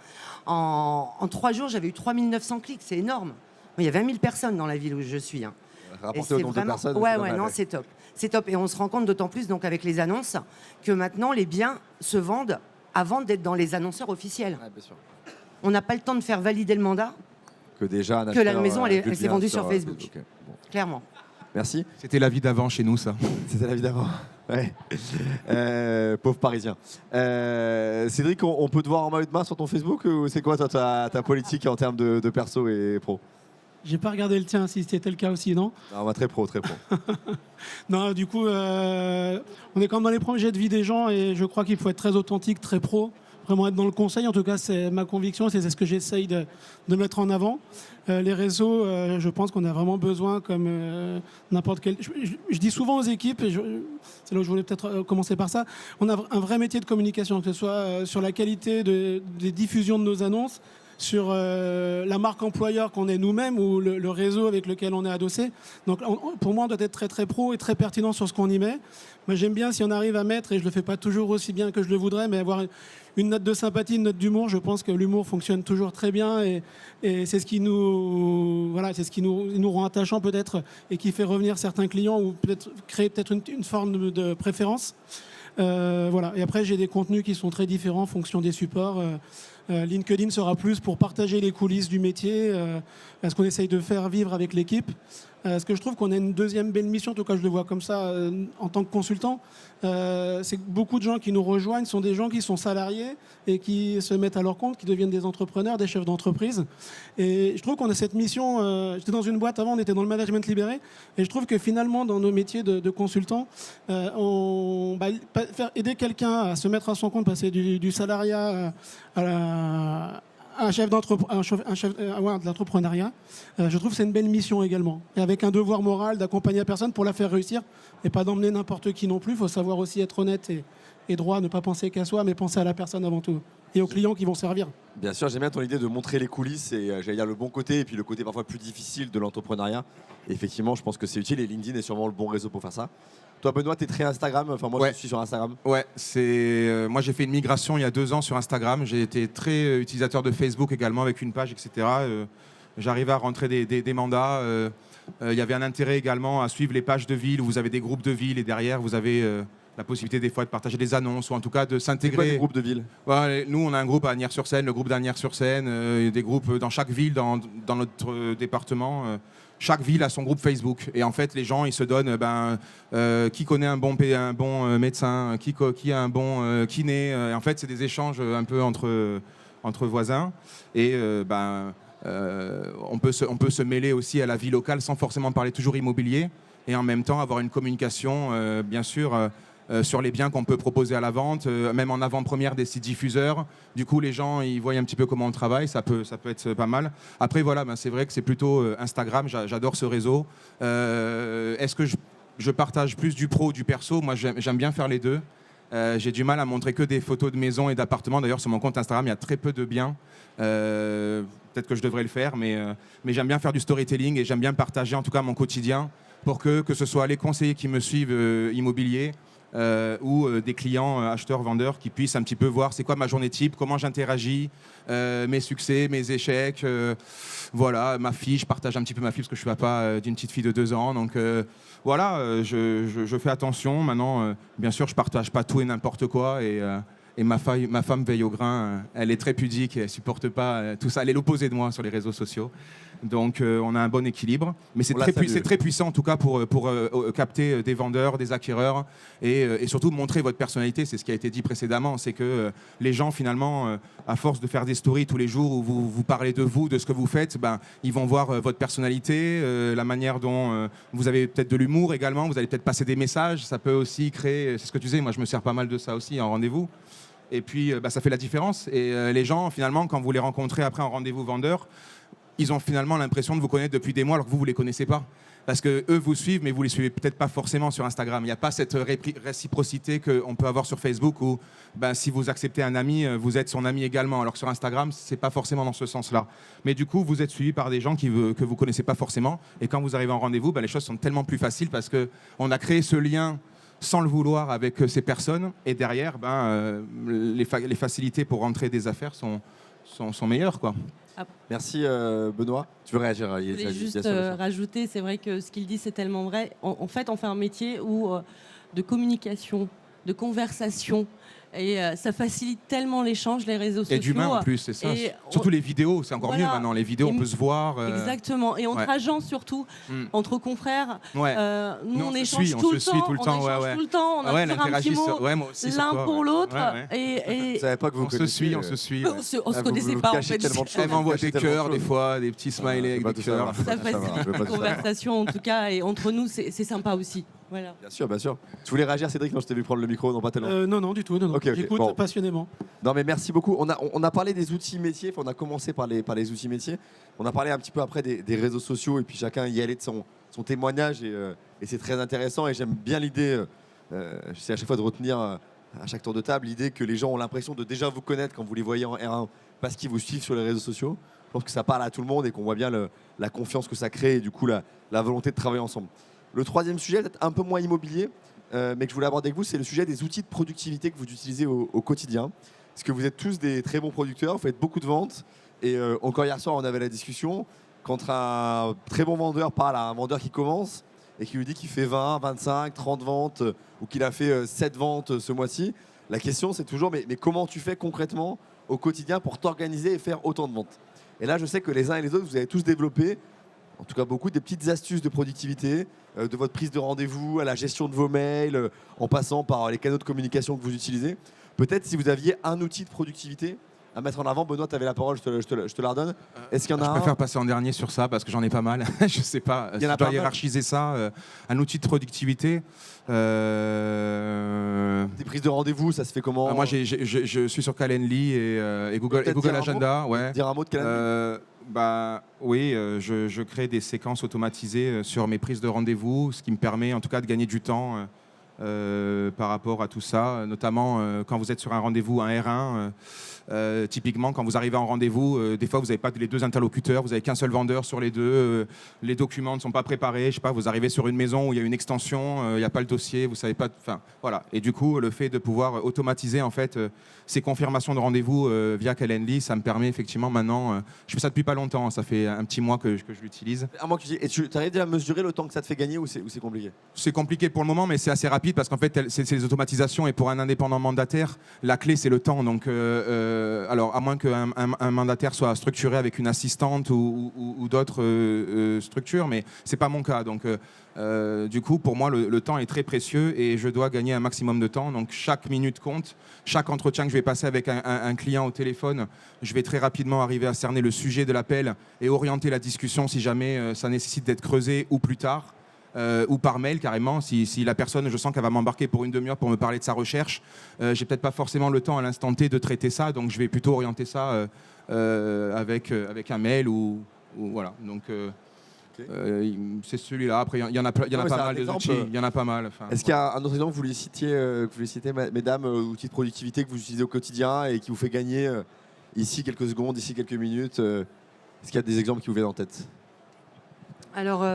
En 3 jours, j'avais eu 3900 clics, c'est énorme. Il y a 20 000 personnes dans la ville où je suis. Hein. Rapporté au nombre de personnes. Non, c'est top. C'est top. Et on se rend compte d'autant plus donc, avec les annonces que maintenant, les biens se vendent avant d'être dans les annonceurs officiels. Ouais, bien sûr. On n'a pas le temps de faire valider le mandat que la maison elle s'est vendue sur Facebook. Okay. Bon. Clairement. Merci. C'était la vie d'avant chez nous, ça. C'était la vie d'avant. Ouais. Pauvre Parisien. Cédric, on peut te voir en maillot de bain sur ton Facebook ou c'est quoi toi, ta politique en termes de perso et pro? J'ai pas regardé le tien, si c'était le cas aussi, non? Non, bah, très pro, très pro. Non, du coup, on est quand même dans les projets de vie des gens et je crois qu'il faut être très authentique, très pro, vraiment être dans le conseil. En tout cas, c'est ma conviction, c'est ce que j'essaye de mettre en avant. Les réseaux, je pense qu'on a vraiment besoin, comme n'importe quel. Je dis souvent aux équipes, et c'est là où je voulais peut-être commencer par ça, on a un vrai métier de communication, que ce soit sur la qualité des diffusions de nos annonces, sur la marque employeur qu'on est nous-mêmes ou le réseau avec lequel on est adossé. Donc pour moi, on doit être très très pro et très pertinent sur ce qu'on y met. Moi, j'aime bien si on arrive à mettre, et je le fais pas toujours aussi bien que je le voudrais, mais avoir une note de sympathie, une note d'humour. Je pense que l'humour fonctionne toujours très bien et c'est ce qui nous rend attachants peut-être et qui fait revenir certains clients ou peut-être créer peut-être une forme de préférence. Voilà. Et après, j'ai des contenus qui sont très différents en fonction des supports. LinkedIn sera plus pour partager les coulisses du métier, ce qu'on essaye de faire vivre avec l'équipe. Ce que je trouve qu'on a une deuxième belle mission, en tout cas je le vois comme ça en tant que consultant, c'est que beaucoup de gens qui nous rejoignent sont des gens qui sont salariés et qui se mettent à leur compte, qui deviennent des entrepreneurs, des chefs d'entreprise. Et je trouve qu'on a cette mission, j'étais dans une boîte avant, on était dans le management libéré, et je trouve que finalement dans nos métiers de consultants, aider quelqu'un à se mettre à son compte, passer du salariat à un chef de l'entrepreneuriat, je trouve que c'est une belle mission également. Et avec un devoir moral d'accompagner la personne pour la faire réussir et pas d'emmener n'importe qui non plus. Il faut savoir aussi être honnête et droit, ne pas penser qu'à soi, mais penser à la personne avant tout. Et aux clients qui vont servir. Bien sûr, j'aime bien ton idée de montrer les coulisses et j'allais dire le bon côté et puis le côté parfois plus difficile de l'entrepreneuriat. Et effectivement, je pense que c'est utile et LinkedIn est sûrement le bon réseau pour faire ça. Toi, Benoît, t'es très Instagram. Enfin, moi, Ouais. je suis sur Instagram. Ouais, moi j'ai fait une migration il y a 2 ans sur Instagram. J'ai été très utilisateur de Facebook également avec une page, etc. J'arrivais à rentrer des mandats. Il y avait un intérêt également à suivre les pages de ville où vous avez des groupes de ville et derrière vous avez la possibilité des fois de partager des annonces ou en tout cas de C'est quoi s'intégrer. des groupes de ville? Ouais, nous, on a un groupe à Agnières-sur-Seine, le groupe d'Agnières-sur-Seine, des groupes dans chaque ville, dans notre département. Chaque ville a son groupe Facebook. Et en fait, les gens, ils se donnent qui connaît un bon médecin, qui a un bon kiné. Et en fait, c'est des échanges un peu entre voisins. Et on peut se mêler aussi à la vie locale sans forcément parler toujours immobilier. Et en même temps, avoir une communication, bien sûr, sur les biens qu'on peut proposer à la vente, même en avant-première des sites diffuseurs. Du coup, les gens, ils voient un petit peu comment on travaille, ça peut être pas mal. Après, voilà, c'est vrai que c'est plutôt Instagram, j'adore ce réseau. Est-ce que je partage plus du pro ou du perso? Moi, j'aime bien faire les deux. J'ai du mal à montrer que des photos de maisons et d'appartements. D'ailleurs, sur mon compte Instagram, il y a très peu de biens. Peut-être que je devrais le faire, mais j'aime bien faire du storytelling et j'aime bien partager en tout cas mon quotidien pour que ce soit les conseillers qui me suivent immobiliers, ou des clients acheteurs, vendeurs qui puissent un petit peu voir c'est quoi ma journée type, comment j'interagis, mes succès, mes échecs, voilà, ma fille, je partage un petit peu ma fille parce que je suis papa d'une petite fille de 2 ans, donc voilà, je fais attention. Maintenant, bien sûr, je partage pas tout et n'importe quoi et ma femme veille au grain, elle est très pudique, elle supporte pas tout ça, elle est l'opposé de moi sur les réseaux sociaux. Donc on a un bon équilibre, mais c'est très puissant en tout cas pour capter des vendeurs, des acquéreurs et surtout montrer votre personnalité. C'est ce qui a été dit précédemment, c'est que les gens finalement, à force de faire des stories tous les jours où vous parlez de vous, de ce que vous faites, ils vont voir votre personnalité, la manière dont vous avez peut-être de l'humour également, vous allez peut-être passer des messages, ça peut aussi créer, c'est ce que tu disais, moi je me sers pas mal de ça aussi en rendez-vous. Et puis ça fait la différence et les gens finalement quand vous les rencontrez après en rendez-vous vendeur, ils ont finalement l'impression de vous connaître depuis des mois alors que vous ne les connaissez pas. Parce qu'eux vous suivent, mais vous ne les suivez peut-être pas forcément sur Instagram. Il n'y a pas cette réciprocité qu'on peut avoir sur Facebook où si vous acceptez un ami, vous êtes son ami également. Alors que sur Instagram, ce n'est pas forcément dans ce sens-là. Mais du coup, vous êtes suivi par des gens que vous ne connaissez pas forcément. Et quand vous arrivez en rendez-vous, les choses sont tellement plus faciles parce qu'on a créé ce lien sans le vouloir avec ces personnes. Et derrière, les facilités pour rentrer des affaires sont meilleures, quoi. Merci Benoît. Tu veux réagir? Je voulais juste rajouter, c'est vrai que ce qu'il dit c'est tellement vrai. En fait, on fait un métier de communication, de conversation. Et ça facilite tellement l'échange, les réseaux sociaux. Et d'humain en plus, c'est ça. Et Surtout les vidéos, c'est encore mieux maintenant. Les vidéos, on peut se voir. Exactement. Et entre agents surtout, entre confrères. Ouais. Nous, on on se échange suit, tout on le se suit temps. tout le On temps. échange tout le temps. On a toujours un petit mot moi aussi, sur l'un toi, pour l'autre. Ouais. Je savais pas que vous On se suit, on se suit. On se vous connaissait vous pas en cachez fait. tellement de choses. Elle m'envoie Cachez des tellement de cœurs, des choses. fois, des petits smileys avec des cœurs. Ça facilite la conversation en tout cas. Et entre nous, c'est sympa aussi. Voilà. Bien sûr, bien sûr. Tu voulais réagir, Cédric? Non, je t'ai vu prendre le micro, non pas tellement. Non, du tout. Non. Ok, J'écoute bon. passionnément. Non, mais merci beaucoup. On a parlé des outils métiers, on a commencé par les outils métiers. On a parlé un petit peu après des réseaux sociaux et puis chacun y allait de son témoignage et c'est très intéressant et j'aime bien l'idée, j'essaie à chaque fois de retenir à chaque tour de table l'idée que les gens ont l'impression de déjà vous connaître quand vous les voyez en R1 parce qu'ils vous suivent sur les réseaux sociaux. Je pense que ça parle à tout le monde et qu'on voit bien la confiance que ça crée et du coup la volonté de travailler ensemble. Le troisième sujet, peut-être un peu moins immobilier, mais que je voulais aborder avec vous, c'est le sujet des outils de productivité que vous utilisez au quotidien. Parce que vous êtes tous des très bons producteurs, vous faites beaucoup de ventes. Et encore hier soir, on avait la discussion. Quand un très bon vendeur parle à un vendeur qui commence et qui lui dit qu'il fait 20, 25, 30 ventes ou qu'il a fait 7 ventes ce mois-ci, la question c'est toujours mais comment tu fais concrètement au quotidien pour t'organiser et faire autant de ventes? Et là, je sais que les uns et les autres, vous avez tous développé, en tout cas beaucoup, des petites astuces de productivité, de votre prise de rendez-vous à la gestion de vos mails, en passant par les canaux de communication que vous utilisez. Peut-être si vous aviez un outil de productivité à mettre en avant. Benoît, tu avais la parole, je te la redonne. Est-ce qu'il y en a Je préfère passer en dernier sur ça parce que j'en ai pas mal. Je sais pas. Il y en a Si je pas dois mal. hiérarchiser ça, un outil de productivité. Des prises de rendez-vous, ça se fait comment? Moi, je suis sur Calendly et Google Peut-être dire un Agenda. Ouais. Dire un mot de Calendly. Oui, je crée des séquences automatisées sur mes prises de rendez-vous, ce qui me permet en tout cas de gagner du temps par rapport à tout ça, notamment quand vous êtes sur un rendez-vous, un R1. Typiquement, quand vous arrivez en rendez-vous, des fois vous n'avez pas les deux interlocuteurs, vous n'avez qu'un seul vendeur sur les deux, les documents ne sont pas préparés, je sais pas, vous arrivez sur une maison où il y a une extension, il n'y a pas le dossier, vous savez pas, enfin voilà. Et du coup, le fait de pouvoir automatiser en fait ces confirmations de rendez-vous via Calendly, ça me permet effectivement maintenant, je fais ça depuis pas longtemps, ça fait un petit mois que je l'utilise. Et tu arrives à mesurer le temps que ça te fait gagner ou c'est compliqué? C'est compliqué pour le moment, mais c'est assez rapide parce qu'en fait, c'est les automatisations et pour un indépendant mandataire, la clé c'est le temps. Donc, alors à moins qu'un mandataire soit structuré avec une assistante ou d'autres structures, mais c'est pas mon cas. Donc, du coup, pour moi, le temps est très précieux et je dois gagner un maximum de temps. Donc, chaque minute compte. Chaque entretien que je vais passer avec un client au téléphone, je vais très rapidement arriver à cerner le sujet de l'appel et orienter la discussion si jamais ça nécessite d'être creusé ou plus tard. Ou par mail carrément, si la personne, je sens qu'elle va m'embarquer pour une demi-heure pour me parler de sa recherche, j'ai peut-être pas forcément le temps à l'instant T de traiter ça, donc je vais plutôt orienter ça avec un mail ou voilà. Donc c'est celui-là. Après il y en a pas mal des outils, il y en a pas mal. Enfin, Est-ce qu'il y a un autre exemple que vous voulez citer, mesdames, outil de productivité que vous utilisez au quotidien et qui vous fait gagner ici quelques secondes, ici quelques minutes? Est-ce qu'il y a des exemples qui vous viennent en tête? Alors,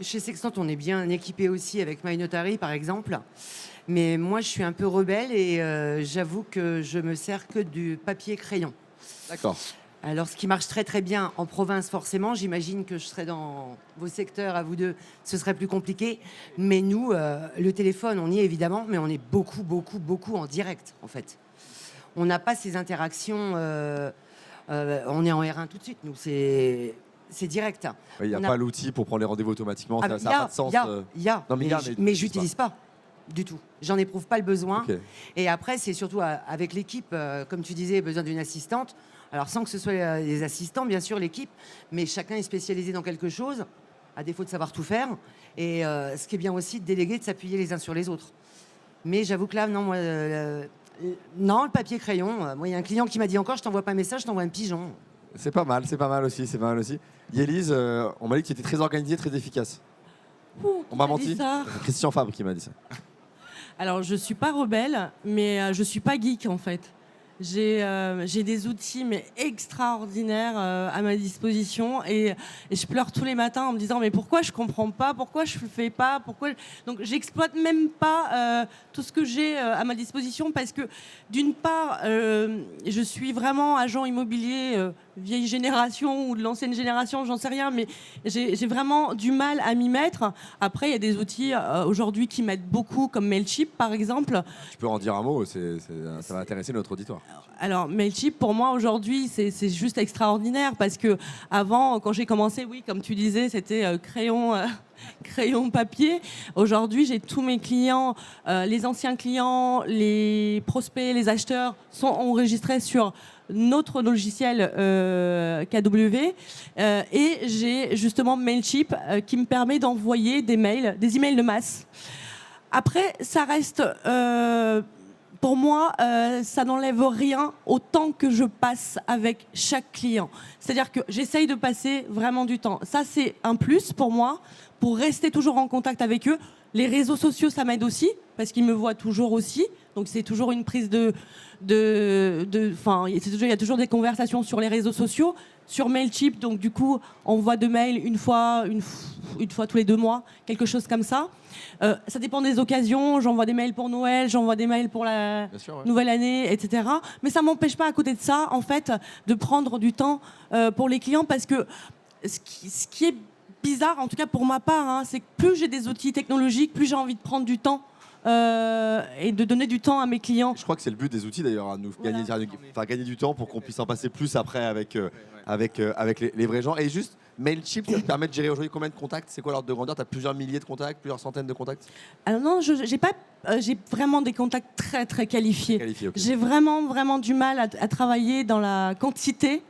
chez Sextant, on est bien équipé aussi avec MyNotary, par exemple. Mais moi, je suis un peu rebelle et j'avoue que je me sers que du papier crayon. D'accord. Alors, ce qui marche très très bien en province, forcément, j'imagine que je serais dans vos secteurs, à vous deux, ce serait plus compliqué. Mais nous, le téléphone, on y est évidemment, mais on est beaucoup en direct, en fait. On n'a pas ces interactions, on est en R1 tout de suite, nous, c'est direct. Il n'y a pas l'outil pour prendre les rendez-vous automatiquement, ça n'a pas de sens. Il y a, Non, mais j'utilise pas du tout. J'en éprouve pas le besoin. Okay. Et après, c'est surtout avec l'équipe, comme tu disais, besoin d'une assistante. Alors sans que ce soit les assistants, bien sûr, l'équipe, mais chacun est spécialisé dans quelque chose, à défaut de savoir tout faire. Et ce qui est bien aussi, de déléguer, de s'appuyer les uns sur les autres. Mais j'avoue que là, non, moi, non, le papier crayon. Moi, il y a un client qui m'a dit encore, je t'envoie pas un message, je t'envoie un pigeon. C'est pas mal aussi. Yélise, on m'a dit que tu étais très organisée, très efficace. On m'a menti. C'est Christian Fabre qui m'a dit ça. Alors, je suis pas rebelle, mais je suis pas geek en fait. J'ai des outils mais extraordinaires à ma disposition et je pleure tous les matins en me disant mais pourquoi je comprends pas, pourquoi je le fais pas, donc j'exploite même pas tout ce que j'ai à ma disposition parce que d'une part je suis vraiment agent immobilier vieille génération ou de l'ancienne génération, j'en sais rien, mais j'ai vraiment du mal à m'y mettre. Après, il y a des outils aujourd'hui qui m'aident beaucoup, comme Mailchimp par exemple. Tu peux en dire un mot, ça va intéresser notre auditoire. Alors Mailchimp, pour moi aujourd'hui, c'est juste extraordinaire parce que avant, quand j'ai commencé, oui, comme tu disais, c'était crayon papier. Aujourd'hui, j'ai tous mes clients, les anciens clients, les prospects, les acheteurs sont enregistrés sur notre logiciel KW et j'ai justement Mailchimp qui me permet d'envoyer des emails de masse. Après, ça reste pour moi, ça n'enlève rien au temps que je passe avec chaque client. C'est-à-dire que j'essaye de passer vraiment du temps. Ça, c'est un plus pour moi, pour rester toujours en contact avec eux. Les réseaux sociaux, ça m'aide aussi, parce qu'ils me voient toujours aussi. Donc, c'est toujours une prise il y a toujours des conversations sur les réseaux sociaux. Sur Mailchimp, donc du coup, on envoie de mails une fois tous les 2 mois, quelque chose comme ça. Ça dépend des occasions. J'envoie des mails pour Noël, j'envoie des mails pour la nouvelle année, etc. Mais ça m'empêche pas, à côté de ça, en fait, de prendre du temps pour les clients, parce que ce qui est bizarre, en tout cas pour ma part, hein, c'est que plus j'ai des outils technologiques, plus j'ai envie de prendre du temps. Et de donner du temps à mes clients. Je crois que c'est le but des outils d'ailleurs, à nous faire gagner du temps pour qu'on puisse en passer plus après avec les vrais gens. Et juste, Mailchimp, ça te permet de gérer aujourd'hui combien de contacts? C'est quoi l'ordre de grandeur? Tu as plusieurs milliers de contacts, plusieurs centaines de contacts? Alors non, j'ai vraiment des contacts très très qualifiés. Okay. J'ai vraiment du mal à travailler dans la quantité.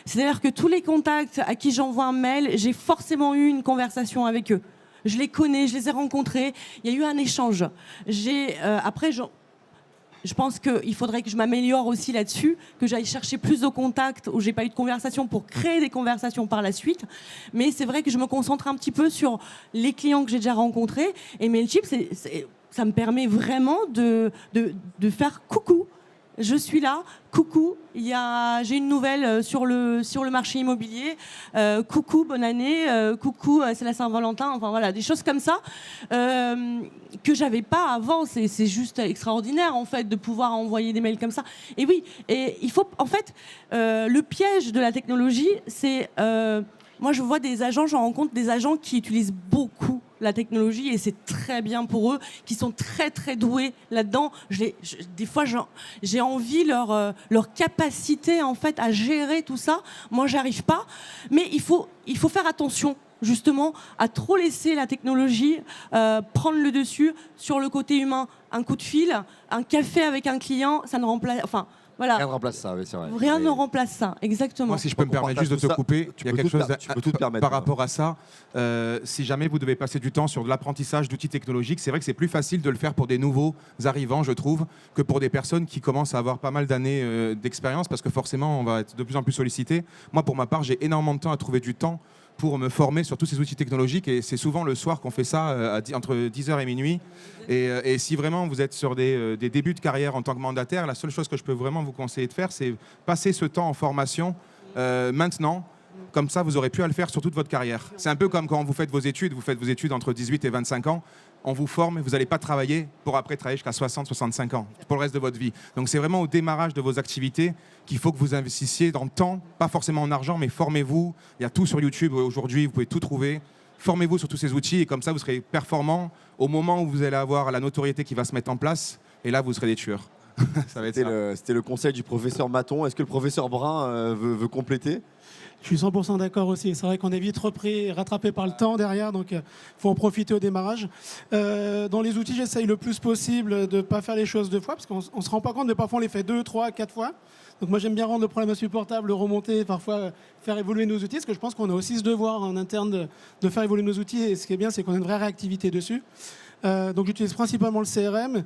C'est-à-dire que tous les contacts à qui j'envoie un mail, j'ai forcément eu une conversation avec eux. Je les connais, je les ai rencontrés, il y a eu un échange. Après, je pense qu'il faudrait que je m'améliore aussi là-dessus, que j'aille chercher plus de contacts où j'ai pas eu de conversation pour créer des conversations par la suite. Mais c'est vrai que je me concentre un petit peu sur les clients que j'ai déjà rencontrés. Et Mailchimp, ça me permet vraiment de faire coucou. Je suis là, coucou, j'ai une nouvelle sur le marché immobilier, coucou, bonne année, coucou, c'est la Saint-Valentin, enfin voilà, des choses comme ça que j'avais pas avant. C'est juste extraordinaire en fait de pouvoir envoyer des mails comme ça. Et oui, et il faut en fait le piège de la technologie, c'est moi je vois j'en rencontre des agents qui utilisent beaucoup la technologie et c'est très bien pour eux, qui sont très très doués là-dedans. Des fois j'ai envie leur capacité en fait à gérer tout ça. Moi j'arrive pas, mais il faut faire attention justement à trop laisser la technologie prendre le dessus sur le côté humain. Un coup de fil, un café avec un client, ça ne remplace, enfin voilà. Rien ne remplace ça, oui, c'est vrai. Rien ne remplace ça, exactement. Moi, si je peux me permettre juste de te couper, il y a quelque chose par rapport à ça. Si jamais vous devez passer du temps sur de l'apprentissage d'outils technologiques, c'est vrai que c'est plus facile de le faire pour des nouveaux arrivants, je trouve, que pour des personnes qui commencent à avoir pas mal d'années d'expérience, parce que forcément, on va être de plus en plus sollicité. Moi, pour ma part, j'ai énormément de temps à trouver du temps pour me former sur tous ces outils technologiques, et c'est souvent le soir qu'on fait ça entre 10h et minuit. Et si vraiment vous êtes sur des débuts de carrière en tant que mandataire, la seule chose que je peux vraiment vous conseiller de faire, c'est passer ce temps en formation maintenant. Comme ça, vous aurez pu à le faire sur toute votre carrière. C'est un peu comme quand vous faites vos études entre 18 et 25 ans, on vous forme et vous n'allez pas travailler pour après travailler jusqu'à 60, 65 ans, pour le reste de votre vie. Donc c'est vraiment au démarrage de vos activités qu'il faut que vous investissiez dans le temps, pas forcément en argent, mais formez-vous. Il y a tout sur YouTube aujourd'hui, vous pouvez tout trouver. Formez-vous sur tous ces outils et comme ça, vous serez performant au moment où vous allez avoir la notoriété qui va se mettre en place. Et là, vous serez des tueurs. C'était le conseil du professeur Maton. Est-ce que le professeur Brun veut compléter? Je suis 100% d'accord aussi. C'est vrai qu'on est vite rattrapé par le temps derrière, donc il faut en profiter au démarrage. Dans les outils, j'essaye le plus possible de ne pas faire les choses 2 fois, parce qu'on ne se rend pas compte, mais parfois on les fait 2, 3, 4 fois. Donc moi j'aime bien rendre le problème insupportable, le remonter, parfois faire évoluer nos outils, parce que je pense qu'on a aussi ce devoir en interne de faire évoluer nos outils, et ce qui est bien, c'est qu'on a une vraie réactivité dessus. Donc j'utilise principalement le CRM,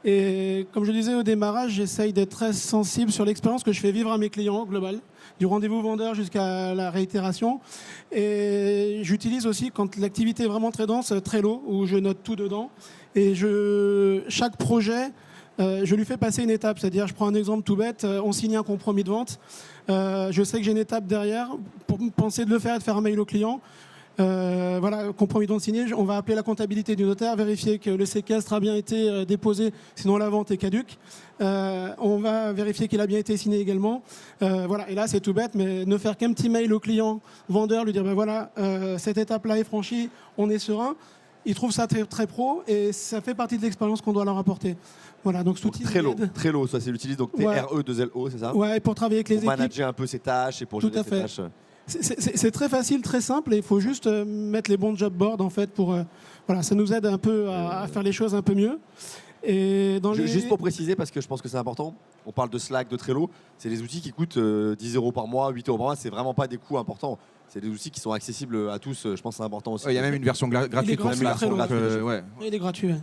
et comme je disais au démarrage, j'essaye d'être très sensible sur l'expérience que je fais vivre à mes clients au global, du rendez-vous vendeur jusqu'à la réitération. Et j'utilise aussi, quand l'activité est vraiment très dense, Trello, où je note tout dedans. Et chaque projet, je lui fais passer une étape. C'est-à-dire, je prends un exemple tout bête, on signe un compromis de vente. Je sais que j'ai une étape derrière pour penser de le faire et de faire un mail au client. Voilà, compromis donc signé. On va appeler la comptabilité du notaire, vérifier que le séquestre a bien été déposé, sinon la vente est caduque. On va vérifier qu'il a bien été signé également. Voilà, et là c'est tout bête, mais ne faire qu'un petit mail au client vendeur, lui dire ben voilà, cette étape-là est franchie, on est serein. Ils trouvent ça très, très pro et ça fait partie de l'expérience qu'on doit leur apporter. Voilà, donc cet outil Trello, ça c'est l'utilise, donc Ouais. T-R-E-2-L-O, c'est ça? Ouais, pour travailler avec les Pour équipes. manager un peu ses tâches et pour Tout gérer à ses fait. tâches. C'est très facile, très simple et il faut juste mettre les bons job boards en fait pour voilà, ça nous aide un peu à faire les choses un peu mieux. Et dans les... Juste pour préciser, parce que je pense que c'est important, on parle de Slack, de Trello, c'est des outils qui coûtent 10 euros par mois, 8 euros par mois, c'est vraiment pas des coûts importants. C'est des outils qui sont accessibles à tous, je pense que c'est important aussi. Il y a même une version gratuite. gratuit, Slack, Trello. donc, ouais. Il est gratuit. Ouais.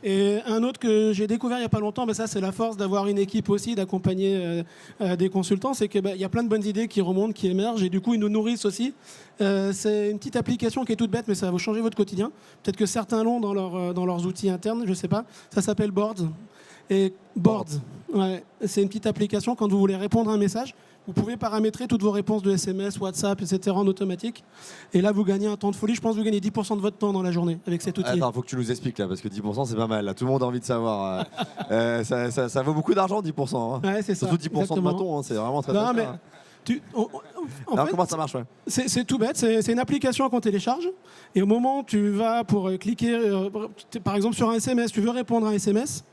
Et un autre que j'ai découvert il n'y a pas longtemps, mais ça c'est la force d'avoir une équipe aussi, d'accompagner des consultants, c'est qu'il y a plein de bonnes idées qui remontent, qui émergent et du coup ils nous nourrissent aussi. C'est une petite application qui est toute bête mais ça va vous changer votre quotidien. Peut-être que certains l'ont dans leurs outils internes, je ne sais pas. Ça s'appelle Boards. Et Boards, ouais, c'est une petite application quand vous voulez répondre à un message. Vous pouvez paramétrer toutes vos réponses de SMS, WhatsApp, etc. en automatique. Et là, vous gagnez un temps de folie. Je pense que vous gagnez 10% de votre temps dans la journée avec cet outil. Attends, faut que tu nous expliques là, parce que 10% c'est pas mal. Là. Tout le monde a envie de savoir. Ça vaut beaucoup d'argent, 10%. Hein. Ouais, c'est ça. Surtout 10% exactement. de bâton, hein, c'est vraiment très Non, très mais cher, hein. en Alors fait, comment ça marche c'est tout bête. C'est une application qu'on télécharge. Et au moment où tu vas pour cliquer, par exemple sur un SMS, tu veux répondre à un SMS,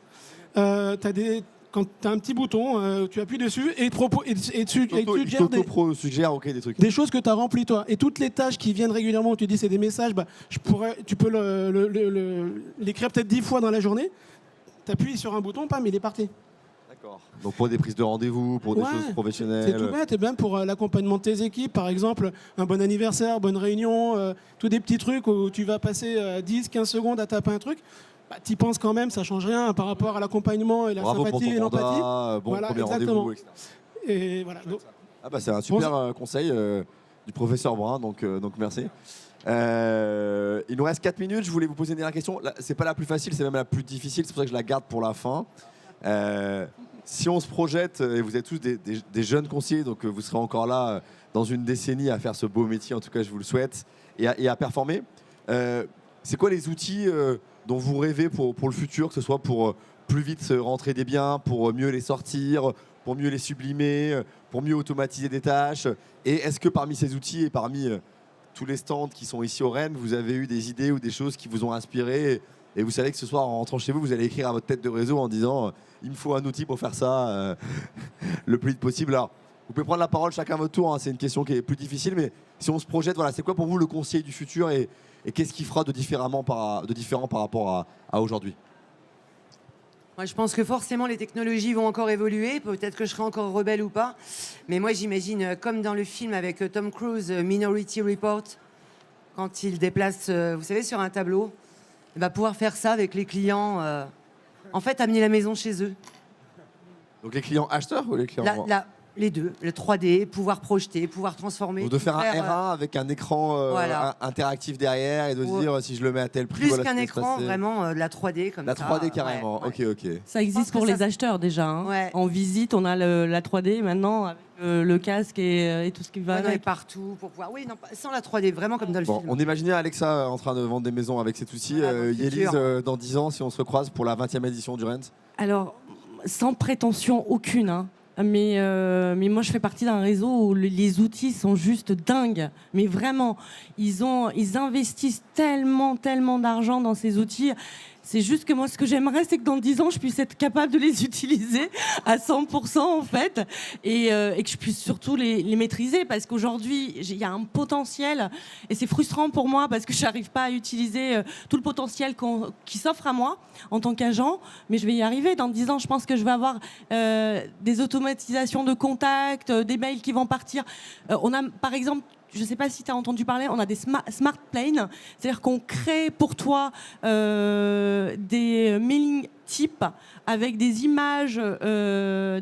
quand tu as un petit bouton, tu appuies dessus et il te suggère suggère ok, des trucs. des choses que tu as remplies toi. Et toutes les tâches qui viennent régulièrement où tu dis c'est des messages, bah, tu peux l'écrire peut-être 10 fois dans la journée. Tu appuies sur un bouton, pam, il est parti. D'accord. Donc pour des prises de rendez-vous, pour des Ouais, choses professionnelles. C'est tout bête. Et bien pour l'accompagnement de tes équipes, par exemple, un bon anniversaire, bonne réunion, tous des petits trucs où tu vas passer 10-15 secondes à taper un truc. Bah, t'y penses quand même, ça change rien par rapport à l'accompagnement et la Bravo pour sympathie ton et l'empathie. mandat, bon Voilà, premier exactement. rendez-vous, etc. Et voilà. Donc, Ah bah c'est un super conseil du professeur Brun, donc merci. Il nous reste 4 minutes, je voulais vous poser une dernière question. Là, c'est pas la plus facile, c'est même la plus difficile, c'est pour ça que je la garde pour la fin. Si on se projette, et vous êtes tous des jeunes conseillers, donc vous serez encore là dans une décennie à faire ce beau métier, en tout cas je vous le souhaite, et à performer. C'est quoi les outils dont vous rêvez pour le futur, que ce soit pour plus vite rentrer des biens, pour mieux les sortir, pour mieux les sublimer, pour mieux automatiser des tâches? Et est-ce que parmi ces outils et parmi tous les stands qui sont ici au Rennes, vous avez eu des idées ou des choses qui vous ont inspiré et vous savez que ce soir en rentrant chez vous, vous allez écrire à votre tête de réseau en disant il me faut un outil pour faire ça le plus vite possible. Alors, vous pouvez prendre la parole chacun à votre tour, hein, c'est une question qui est plus difficile, mais si on se projette, voilà, c'est quoi pour vous le conseiller du futur et qu'est-ce qui fera de différent par rapport à aujourd'hui? Moi, je pense que forcément, les technologies vont encore évoluer. Peut-être que je serai encore rebelle ou pas. Mais moi, j'imagine, comme dans le film avec Tom Cruise, Minority Report, quand il déplace, vous savez, sur un tableau, il va pouvoir faire ça avec les clients. En fait, amener la maison chez eux. Donc les clients acheteurs ou les clients... Les deux, le 3D, pouvoir projeter, pouvoir transformer. Donc de faire un R1 avec un écran voilà. interactif derrière et de se dire si je le mets à tel prix... Plus voilà qu'un ce qui va se écran, passer. vraiment de la 3D comme La ça. 3D carrément, Ouais. ok. Ça existe pour les acheteurs déjà. Hein. Ouais. En visite, on a la 3D maintenant avec le casque et tout ce qui va Ouais, non, et avec. partout pour pouvoir. Oui, non, sans la 3D, vraiment comme dans le Bon, film. on imaginait Alexa en train de vendre des maisons avec cet outil. Voilà, dans le Yélise, futur. dans 10 ans, si on se recroise pour la 20e édition du Rennes? Alors, sans prétention aucune, hein, mais moi je fais partie d'un réseau où les outils sont juste dingues. Mais vraiment, ils investissent tellement d'argent dans ces outils. C'est juste que moi, ce que j'aimerais, c'est que dans 10 ans, je puisse être capable de les utiliser à 100% en fait, et que je puisse surtout les maîtriser, parce qu'aujourd'hui, il y a un potentiel, et c'est frustrant pour moi parce que je n'arrive pas à utiliser tout le potentiel qui s'offre à moi en tant qu'agent, mais je vais y arriver. Dans 10 ans, je pense que je vais avoir des automatisations de contacts, des mails qui vont partir. On a, par exemple, je ne sais pas si tu as entendu parler, on a des smart planes, c'est-à-dire qu'on crée pour toi des mailing types avec des images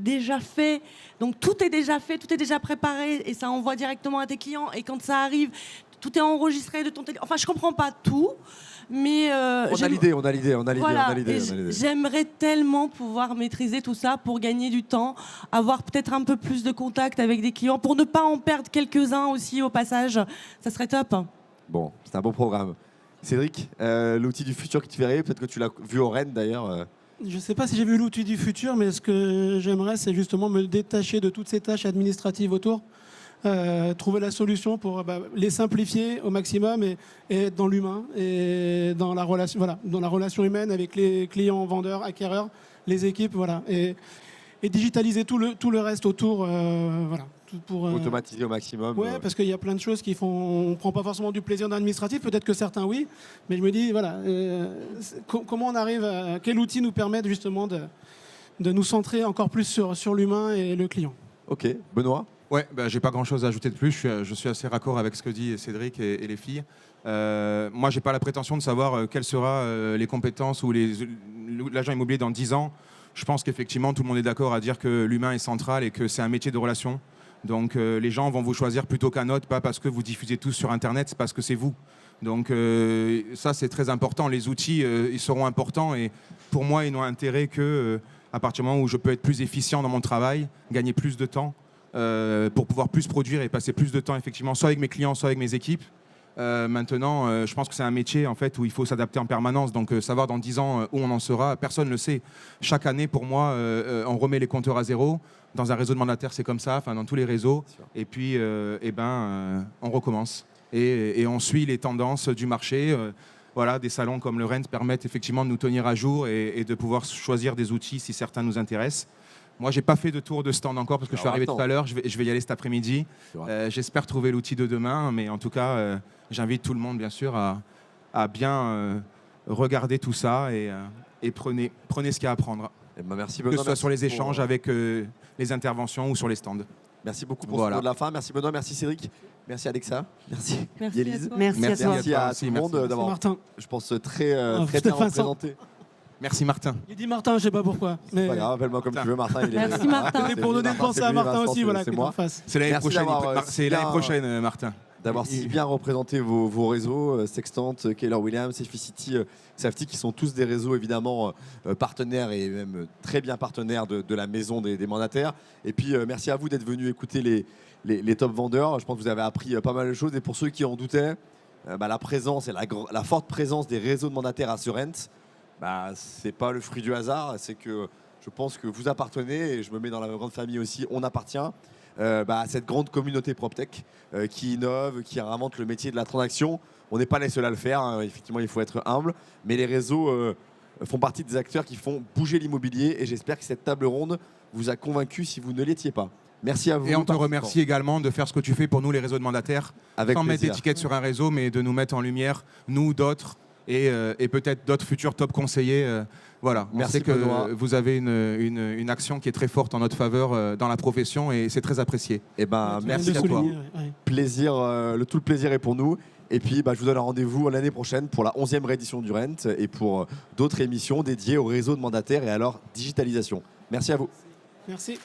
déjà faites. Donc tout est déjà fait, tout est déjà préparé et ça envoie directement à tes clients. Et quand ça arrive, tout est enregistré de ton téléphone. Enfin, je ne comprends pas tout, mais... On a l'idée. J'aimerais tellement pouvoir maîtriser tout ça pour gagner du temps, avoir peut-être un peu plus de contact avec des clients, pour ne pas en perdre quelques-uns aussi au passage. Ça serait top. Bon, c'est un beau programme. Cédric, l'outil du futur qui te ferait, peut-être que tu l'as vu au Rennes d'ailleurs. Je ne sais pas si j'ai vu l'outil du futur, mais ce que j'aimerais, c'est justement me détacher de toutes ces tâches administratives autour, trouver la solution pour les simplifier au maximum et être dans l'humain et dans la relation, voilà, dans la relation humaine avec les clients, vendeurs, acquéreurs, les équipes, voilà, et digitaliser tout le reste autour, voilà. Pour Automatiser au maximum. Ouais, parce qu'il y a plein de choses qui font. On ne prend pas forcément du plaisir dans l'administratif, peut-être que certains oui, mais je me dis, voilà, comment on arrive à. Quel outil nous permet justement de nous centrer encore plus sur l'humain et le client. Ok, Benoît. Ouais, j'ai pas grand-chose à ajouter de plus. Je suis assez raccord avec ce que dit Cédric et les filles. Moi, j'ai pas la prétention de savoir quelles seront les compétences ou l'agent immobilier dans 10 ans. Je pense qu'effectivement, tout le monde est d'accord à dire que l'humain est central et que c'est un métier de relation. Donc, les gens vont vous choisir plutôt qu'un autre, pas parce que vous diffusez tous sur Internet, c'est parce que c'est vous. Donc, ça, c'est très important. Les outils, ils seront importants et pour moi, ils n'ont intérêt que à partir du moment où je peux être plus efficient dans mon travail, gagner plus de temps pour pouvoir plus produire et passer plus de temps, effectivement, soit avec mes clients, soit avec mes équipes. Maintenant, je pense que c'est un métier en fait où il faut s'adapter en permanence. Donc, savoir dans 10 ans où on en sera, personne ne le sait. Chaque année, pour moi, on remet les compteurs à zéro. Dans un réseau de mandataires, c'est comme ça, enfin dans tous les réseaux. Et puis, on recommence. Et on suit les tendances du marché. Voilà, des salons comme le Rennes permettent effectivement de nous tenir à jour et de pouvoir choisir des outils si certains nous intéressent. Moi, j'ai pas fait de tour de stand encore parce que je suis arrivé tout à l'heure. Je vais y aller cet après-midi. J'espère trouver l'outil de demain, mais en tout cas, j'invite tout le monde, bien sûr, à bien regarder tout ça et prenez ce qu'il y a à prendre. Eh ben, merci Que Benoît. ce soit sur les échanges avec les interventions ou sur les stands. Merci beaucoup pour ce mot de la fin. Merci Benoît, merci Cédric, merci Alexa, merci Élise. Merci à toi. Merci à tout le monde d'avoir, Martin. je pense, très C'était bien Vincent. représenté. Merci Martin. Il dit Martin, je sais pas pourquoi. Mais C'est pas grave, appelle-moi comme tu veux, Martin. Il est Merci, Martin. c'était pour donner une pensée à Martin aussi, voilà, c'est qui est en moi. face. C'est l'année Merci prochaine, d'avoir, c'est l'année prochaine, Martin. D'avoir si bien représenté vos réseaux, Sextante, Keller Williams, Efficity, Safety, qui sont tous des réseaux évidemment partenaires et même très bien partenaires de la maison des mandataires. Et puis merci à vous d'être venus écouter les top vendeurs. Je pense que vous avez appris pas mal de choses. Et pour ceux qui en doutaient, la présence et la forte présence des réseaux de mandataires à Sorrent, c'est pas le fruit du hasard. C'est que je pense que vous appartenez, et je me mets dans la grande famille aussi, on appartient à cette grande communauté PropTech qui innove, qui réinvente le métier de la transaction. On n'est pas les seuls à le faire, hein. Effectivement, il faut être humble, mais les réseaux font partie des acteurs qui font bouger l'immobilier, et j'espère que cette table ronde vous a convaincu si vous ne l'étiez pas. Merci à vous. Et on te remercie également de faire ce que tu fais pour nous, les réseaux de mandataires, Avec sans mettre plaisir. d'étiquette sur un réseau, mais de nous mettre en lumière, nous, d'autres, et peut-être d'autres futurs top conseillers. Voilà, on Merci, sait que Benoît. vous avez une action qui est très forte en notre faveur dans la profession, et c'est très apprécié. Eh ben, Tu merci viens à de toi. souligner, ouais. Plaisir, tout le plaisir est pour nous. Et puis, je vous donne un rendez-vous l'année prochaine pour la 11e réédition du Rent et pour d'autres émissions dédiées au réseau de mandataires et à leur digitalisation. Merci à vous. Merci.